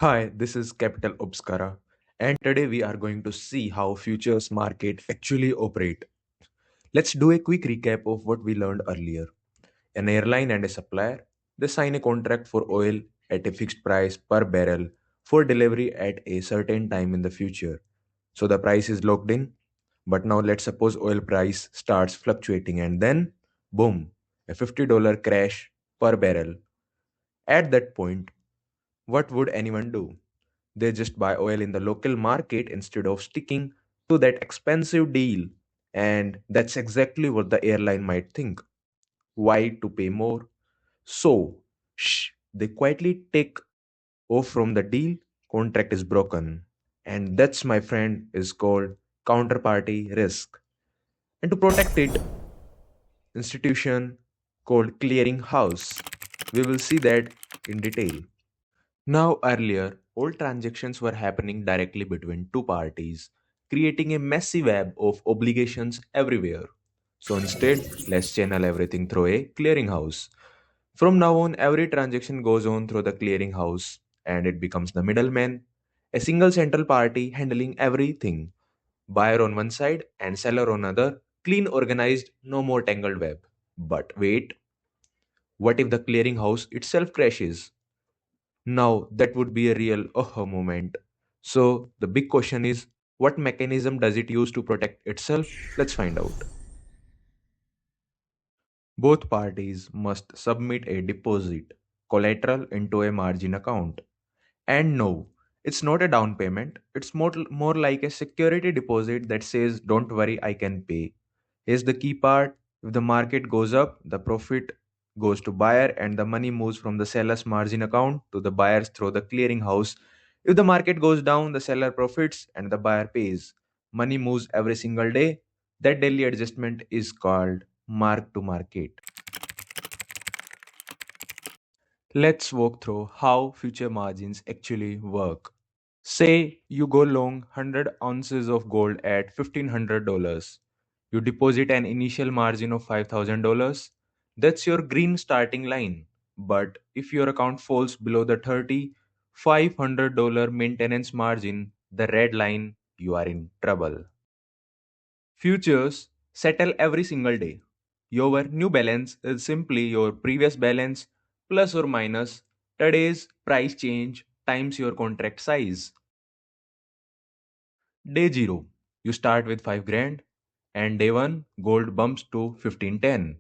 Hi, this is Capital Obscura, and today we are going to see how futures market actually operate. Let's do a quick recap of what we learned earlier. An airline and a supplier, they sign a contract for oil at a fixed price per barrel for delivery at a certain time in the future. So the price is locked in. But now let's suppose oil price starts fluctuating and then boom, a $50 crash per barrel. At that point, what would anyone do? They just buy oil in the local market instead of sticking to that expensive deal. And that's exactly what the airline might think. Why to pay more? So, they quietly take off from the deal, contract is broken. And that's, my friend, is called counterparty risk. And to protect it, institution called Clearinghouse. We will see that in detail. Now, earlier, all transactions were happening directly between two parties, creating a messy web of obligations everywhere. So instead, let's channel everything through a clearinghouse. From now on, every transaction goes on through the clearinghouse and it becomes the middleman, a single central party handling everything. Buyer on one side and seller on other, clean, organized, no more tangled web. But wait, what if the clearinghouse itself crashes? Now, that would be a real oh moment. So, the big question is what mechanism does it use to protect itself? Let's find out. Both parties must submit a deposit, collateral into a margin account. And no, it's not a down payment, it's more like a security deposit that says, don't worry, I can pay. Here's the key part: if the market goes up, the profit goes to buyer and the money moves from the seller's margin account to the buyers through the clearinghouse. If the market goes down, the seller profits and the buyer pays. Money moves every single day. That daily adjustment is called mark to market. Let's walk through how future margins actually work. Say you go long 100 ounces of gold at $1,500. You deposit an initial margin of $5,000. That's your green starting line. But if your account falls below the $3,500 maintenance margin, the red line, you are in trouble. Futures settle every single day. Your new balance is simply your previous balance plus or minus today's price change times your contract size. Day 0, you start with 5 grand, and day 1, gold bumps to 1510.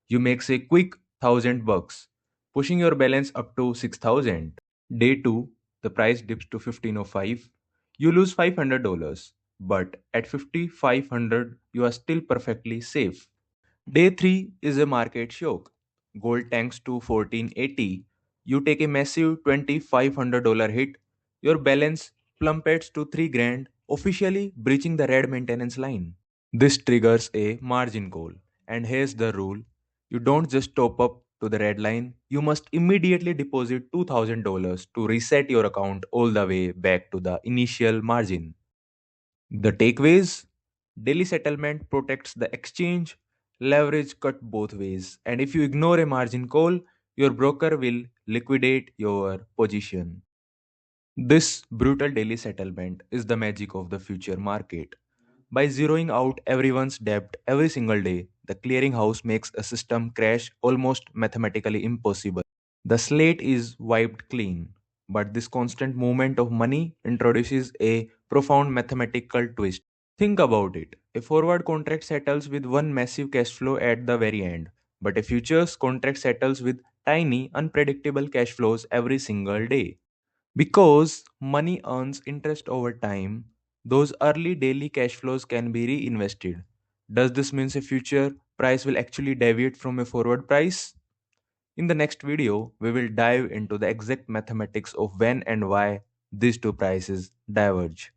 You make say quick 1000 bucks, pushing your balance up to 6000. Day 2, the price dips to 1505. You lose $500, but at 5500 you are still perfectly safe. Day 3 is a market shock. Gold tanks to 1480. You take a massive $2,500 hit. Your balance plummets to 3 grand, officially breaching the red maintenance line. This triggers a margin call. And here's the rule: you don't just top up to the red line, you must immediately deposit $2,000 to reset your account all the way back to the initial margin. The takeaways: daily settlement protects the exchange, leverage cut both ways, and if you ignore a margin call, your broker will liquidate your position. This brutal daily settlement is the magic of the future market. By zeroing out everyone's debt every single day, the clearinghouse makes a system crash almost mathematically impossible. The slate is wiped clean, but this constant movement of money introduces a profound mathematical twist. Think about it. A forward contract settles with one massive cash flow at the very end, but a futures contract settles with tiny, unpredictable cash flows every single day. Because money earns interest over time, those early daily cash flows can be reinvested. Does this mean a future price will actually deviate from a forward price? In the next video, we will dive into the exact mathematics of when and why these two prices diverge.